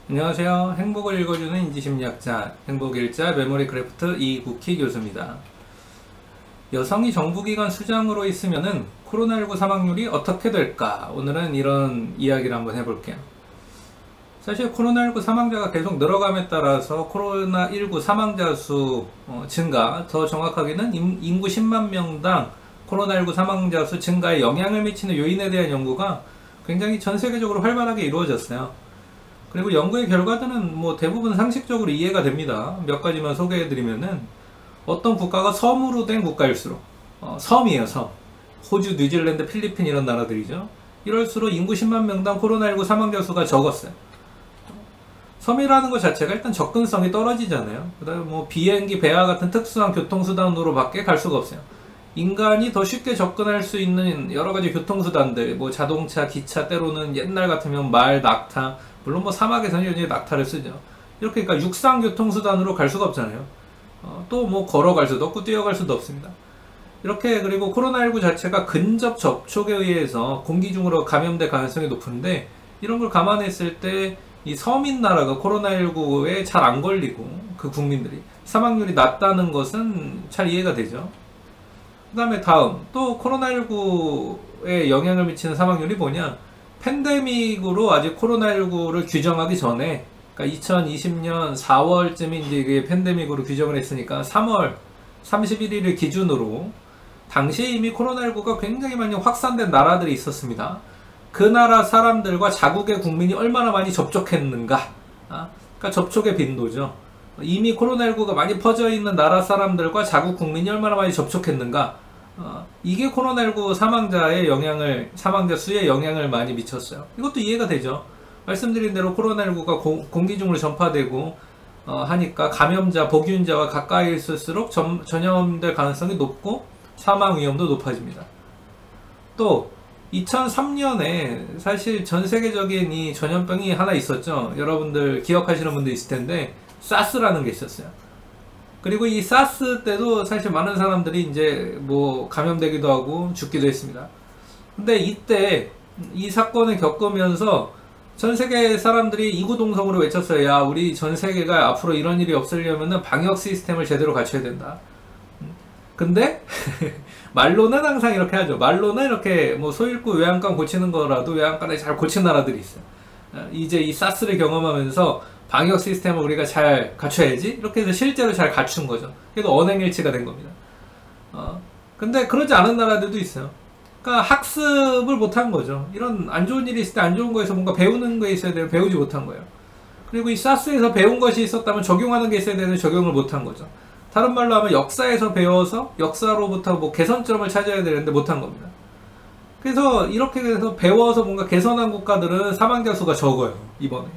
안녕하세요. 행복을 읽어주는 인지심리학자, 행복일자 메모리 크래프트 이국희 교수입니다. 여성이 정부기관 수장으로 있으면은 코로나19 사망률이 어떻게 될까? 오늘은 이런 이야기를 한번 해볼게요. 사실 코로나19 사망자가 계속 늘어감에 따라서 코로나19 사망자 수 증가, 더 정확하게는 인구 10만 명당 코로나19 사망자 수 증가에 영향을 미치는 요인에 대한 연구가 굉장히 전 세계적으로 활발하게 이루어졌어요. 그리고 연구의 결과들은 뭐 대부분 상식적으로 이해가 됩니다. 몇 가지만 소개해드리면은 어떤 국가가 섬으로 된 국가일수록 섬이에요, 섬. 호주, 뉴질랜드, 필리핀 이런 나라들이죠. 이럴수록 인구 10만 명당 코로나19 사망자 수가 적었어요. 섬이라는 것 자체가 일단 접근성이 떨어지잖아요. 그다음에 뭐 비행기, 배와 같은 특수한 교통수단으로 밖에 갈 수가 없어요. 인간이 더 쉽게 접근할 수 있는 여러 가지 교통수단들, 뭐 자동차, 기차, 때로는 옛날 같으면 말, 낙타, 물론 뭐 사막에서는 여전히 낙타를 쓰죠. 이렇게 그러니까 육상 교통수단으로 갈 수가 없잖아요. 또 뭐 걸어갈 수도 없고 뛰어갈 수도 없습니다. 이렇게 그리고 코로나19 자체가 근접 접촉에 의해서 공기 중으로 감염될 가능성이 높은데 이런 걸 감안했을 때 이 서민 나라가 코로나19에 잘 안 걸리고 그 국민들이 사망률이 낮다는 것은 잘 이해가 되죠. 그 다음에 다음 또 코로나19에 영향을 미치는 사망률이 뭐냐, 팬데믹으로 아직 코로나19를 규정하기 전에, 그러니까 2020년 4월쯤에 이제 이게 팬데믹으로 규정을 했으니까 3월 31일을 기준으로 당시에 이미 코로나19가 굉장히 많이 확산된 나라들이 있었습니다. 그 나라 사람들과 자국의 국민이 얼마나 많이 접촉했는가, 그러니까 접촉의 빈도죠. 이미 코로나19가 많이 퍼져 있는 나라 사람들과 자국 국민이 얼마나 많이 접촉했는가, 이게 코로나19 사망자 수에 영향을 많이 미쳤어요. 이것도 이해가 되죠. 말씀드린 대로 코로나19가 공기 중으로 전파되고 하니까 감염자, 복균자와 가까이 있을수록 전염될 가능성이 높고 사망 위험도 높아집니다. 또 2003년에 사실 전 세계적인 이 전염병이 하나 있었죠. 여러분들 기억하시는 분도 있을 텐데 사스라는 게 있었어요. 그리고 이 사스 때도 사실 많은 사람들이 이제 뭐 감염되기도 하고 죽기도 했습니다. 근데 이때 이 사건을 겪으면서 전 세계 사람들이 이구동성으로 외쳤어요. 야, 우리 전 세계가 앞으로 이런 일이 없으려면 방역 시스템을 제대로 갖춰야 된다. 근데 말로는 항상 이렇게 하죠. 말로는 이렇게 뭐 소잃고 외양간 고치는 거라도 외양간에 잘 고친 나라들이 있어요. 이제 이 사스를 경험하면서 방역 시스템을 우리가 잘 갖춰야지, 이렇게 해서 실제로 잘 갖춘 거죠. 그래서 언행일치가 된 겁니다. 근데 그러지 않은 나라들도 있어요. 그러니까 학습을 못한 거죠. 이런 안 좋은 일이 있을 때 안 좋은 거에서 뭔가 배우는 게 있어야 되는 배우지 못한 거예요. 그리고 이 사스에서 배운 것이 있었다면 적용하는 게 있어야 되는 적용을 못한 거죠. 다른 말로 하면 역사에서 배워서 역사로부터 뭐 개선점을 찾아야 되는데 못한 겁니다. 그래서 이렇게 해서 배워서 뭔가 개선한 국가들은 사망자 수가 적어요, 이번에.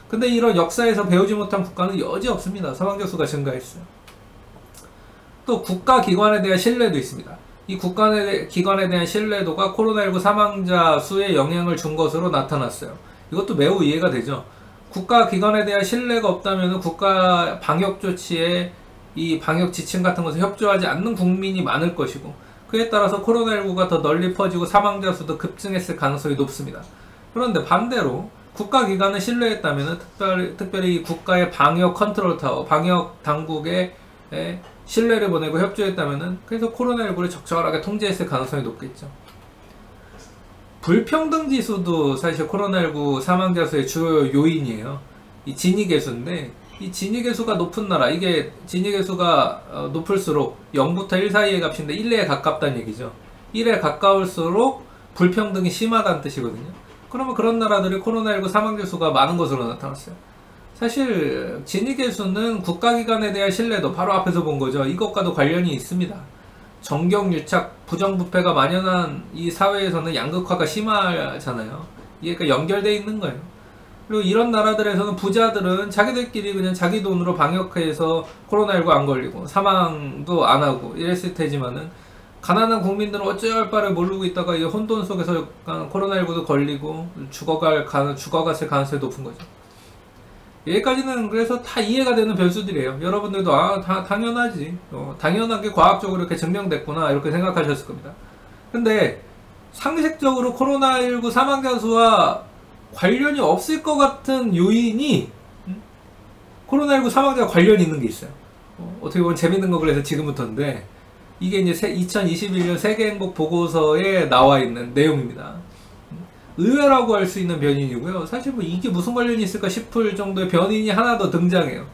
근데 이런 역사에서 배우지 못한 국가는 여지 없습니다. 사망자 수가 증가했어요. 또 국가기관에 대한 신뢰도 있습니다. 이 국가기관에 대한 신뢰도가 코로나19 사망자 수에 영향을 준 것으로 나타났어요. 이것도 매우 이해가 되죠. 국가기관에 대한 신뢰가 없다면 국가 방역 조치에 이 방역 지침 같은 것을 협조하지 않는 국민이 많을 것이고, 그에 따라서 코로나19가 더 널리 퍼지고 사망자 수도 급증했을 가능성이 높습니다. 그런데 반대로 국가기관을 신뢰했다면 특별히 국가의 방역 컨트롤 타워, 방역 당국에 신뢰를 보내고 협조했다면 그래서 코로나19를 적절하게 통제했을 가능성이 높겠죠. 불평등 지수도 사실 코로나19 사망자 수의 주요 요인이에요. 이 지니계수인데, 이 지니계수가 높은 나라, 이게 지니계수가 높을수록 0부터 1 사이의 값인데 1에 가깝다는 얘기죠. 1에 가까울수록 불평등이 심하다는 뜻이거든요. 그러면 그런 나라들이 코로나19 사망자 수가 많은 것으로 나타났어요. 사실 지니계수는 국가기관에 대한 신뢰도, 바로 앞에서 본 거죠. 이것과도 관련이 있습니다. 정경유착, 부정부패가 만연한 이 사회에서는 양극화가 심하잖아요. 이게 그러니까 연결되어 있는 거예요. 그리고 이런 나라들에서는 부자들은 자기들끼리 그냥 자기 돈으로 방역해서 코로나19 안 걸리고 사망도 안 하고 이랬을 테지만은, 가난한 국민들은 어찌할 바를 모르고 있다가 이 혼돈 속에서 코로나19도 걸리고 죽어갔을 가능성이 높은 거죠. 여기까지는 그래서 다 이해가 되는 변수들이에요. 여러분들도 다 당연하지, 당연하게 과학적으로 이렇게 증명됐구나, 이렇게 생각하셨을 겁니다. 근데 상식적으로 코로나19 사망자 수와 관련이 없을 것 같은 요인이 코로나19 사망자와 관련이 있는 게 있어요. 어떻게 보면 재밌는 거 그래서 지금부터인데 이게 이제 2021년 세계행복 보고서에 나와 있는 내용입니다. 의외라고 할 수 있는 변인이고요. 사실 뭐 이게 무슨 관련이 있을까 싶을 정도의 변인이 하나 더 등장해요.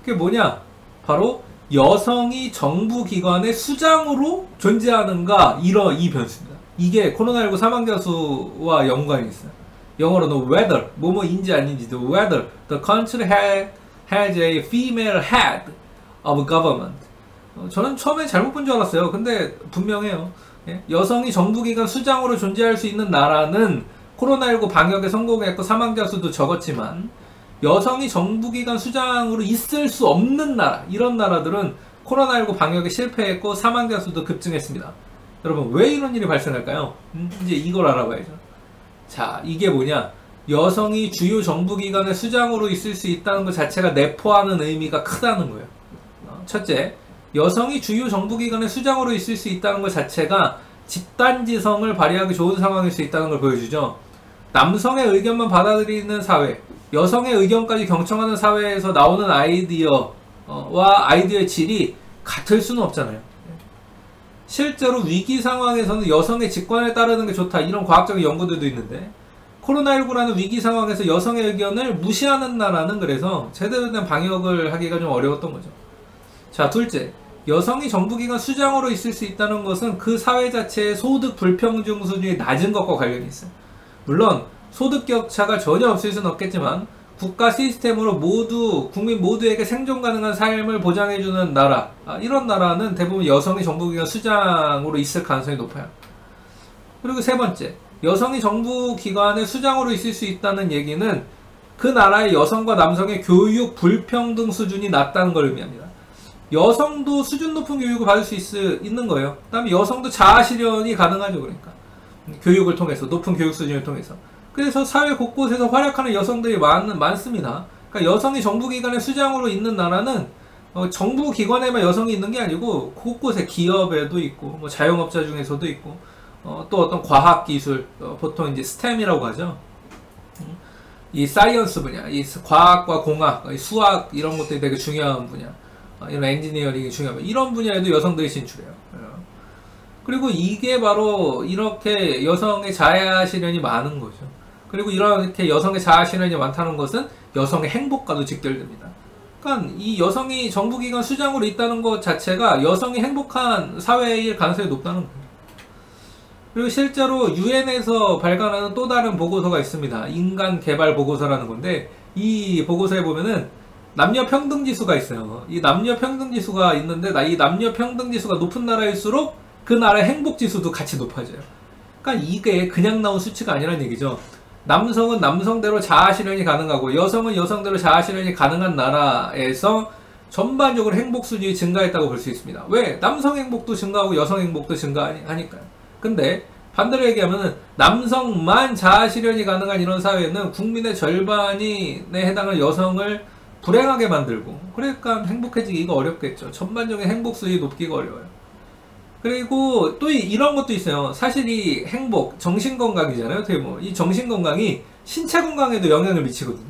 그게 뭐냐? 바로 여성이 정부기관의 수장으로 존재하는가 이 변수입니다. 이게 코로나19 사망자 수와 연관이 있어요. 영어로는 whether, 뭐뭐인지 아닌지도 whether the country has a female head of government. 저는 처음에 잘못 본 줄 알았어요. 근데 분명해요. 여성이 정부기관 수장으로 존재할 수 있는 나라는 코로나19 방역에 성공했고 사망자 수도 적었지만 여성이 정부기관 수장으로 있을 수 없는 나라, 이런 나라들은 코로나19 방역에 실패했고 사망자 수도 급증했습니다. 여러분 왜 이런 일이 발생할까요? 이제 이걸 알아봐야죠. 자, 이게 뭐냐? 여성이 주요 정부기관의 수장으로 있을 수 있다는 것 자체가 내포하는 의미가 크다는 거예요. 첫째, 여성이 주요 정부기관의 수장으로 있을 수 있다는 것 자체가 집단지성을 발휘하기 좋은 상황일 수 있다는 걸 보여주죠. 남성의 의견만 받아들이는 사회, 여성의 의견까지 경청하는 사회에서 나오는 아이디어와 아이디어의 질이 같을 수는 없잖아요. 실제로 위기 상황에서는 여성의 직관에 따르는 게 좋다, 이런 과학적인 연구들도 있는데 코로나19라는 위기 상황에서 여성의 의견을 무시하는 나라는 그래서 제대로 된 방역을 하기가 좀 어려웠던 거죠. 자, 둘째, 여성이 정부기관 수장으로 있을 수 있다는 것은 그 사회 자체의 소득 불평등 수준이 낮은 것과 관련이 있어요. 물론 소득 격차가 전혀 없을 수는 없겠지만 국가 시스템으로 국민 모두에게 생존 가능한 삶을 보장해주는 나라, 이런 나라는 대부분 여성이 정부기관 수장으로 있을 가능성이 높아요. 그리고 세 번째, 여성이 정부기관의 수장으로 있을 수 있다는 얘기는 그 나라의 여성과 남성의 교육 불평등 수준이 낮다는 걸 의미합니다. 여성도 수준 높은 교육을 받을 수 있는 거예요. 그 다음에 여성도 자아 실현이 가능하죠. 그러니까 교육을 통해서, 높은 교육 수준을 통해서. 그래서 사회 곳곳에서 활약하는 여성들이 많습니다. 그러니까 여성이 정부기관의 수장으로 있는 나라는 정부기관에만 여성이 있는 게 아니고 곳곳에 기업에도 있고 뭐 자영업자 중에서도 있고 또 어떤 과학기술, 보통 이제 STEM이라고 하죠. 이 사이언스 분야, 이 과학과 공학, 수학 이런 것들이 되게 중요한 분야, 이런 엔지니어링이 중요한 분야, 이런 분야에도 여성들이 진출해요. 그리고 이게 바로 이렇게 여성의 자아 실현이 많은 거죠. 그리고 이렇게 여성의 자아 실현이 많다는 것은 여성의 행복과도 직결됩니다. 그러니까 이 여성이 정부기관 수장으로 있다는 것 자체가 여성이 행복한 사회일 가능성이 높다는 거예요. 그리고 실제로 유엔에서 발간하는 또 다른 보고서가 있습니다. 인간 개발 보고서라는 건데 이 보고서에 보면은 남녀 평등 지수가 있어요. 이 남녀 평등 지수가 있는데 이 남녀 평등 지수가 높은 나라일수록 그 나라의 행복 지수도 같이 높아져요. 그러니까 이게 그냥 나온 수치가 아니라는 얘기죠. 남성은 남성대로 자아 실현이 가능하고 여성은 여성대로 자아 실현이 가능한 나라에서 전반적으로 행복 수준이 증가했다고 볼 수 있습니다. 왜? 남성 행복도 증가하고 여성 행복도 증가하니까요. 근데 반대로 얘기하면은 남성만 자아 실현이 가능한 이런 사회는 국민의 절반에 해당하는 여성을 불행하게 만들고, 그러니까 행복해지기가 어렵겠죠. 전반적인 행복 수준이 높기가 어려워요. 그리고 또 이런 것도 있어요. 사실 이 행복, 정신건강이잖아요. 어떻게 보면 이 정신건강이 신체 건강에도 영향을 미치거든요.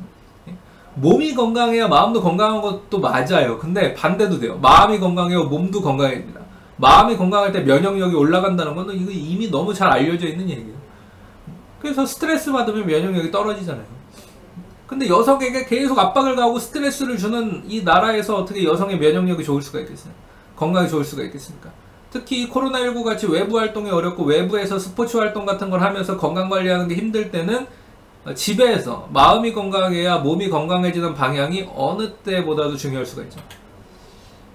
몸이 건강해야 마음도 건강한 것도 맞아요. 근데 반대도 돼요. 마음이 건강해야 몸도 건강해집니다. 마음이 건강할 때 면역력이 올라간다는 거는 이거 이미 너무 잘 알려져 있는 얘기예요. 그래서 스트레스 받으면 면역력이 떨어지잖아요. 근데 여성에게 계속 압박을 가하고 스트레스를 주는 이 나라에서 어떻게 여성의 면역력이 좋을 수가 있겠어요? 건강이 좋을 수가 있겠습니까? 특히 코로나19 같이 외부 활동이 어렵고 외부에서 스포츠 활동 같은 걸 하면서 건강 관리하는 게 힘들 때는 집에서 마음이 건강해야 몸이 건강해지는 방향이 어느 때보다도 중요할 수가 있죠.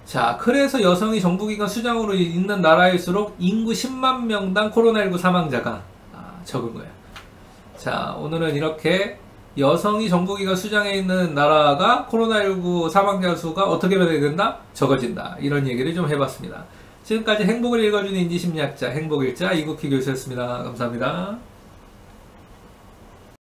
자, 그래서 여성이 정부기관 수장으로 있는 나라일수록 인구 10만 명당 코로나19 사망자가 적은 거예요. 자, 오늘은 이렇게 여성이 정부기관 수장에 있는 나라가 코로나19 사망자 수가 어떻게 변해야 적어진다. 이런 얘기를 좀 해봤습니다. 지금까지 행복을 읽어주는 인지심리학자 행복일자 이국희 교수였습니다. 감사합니다.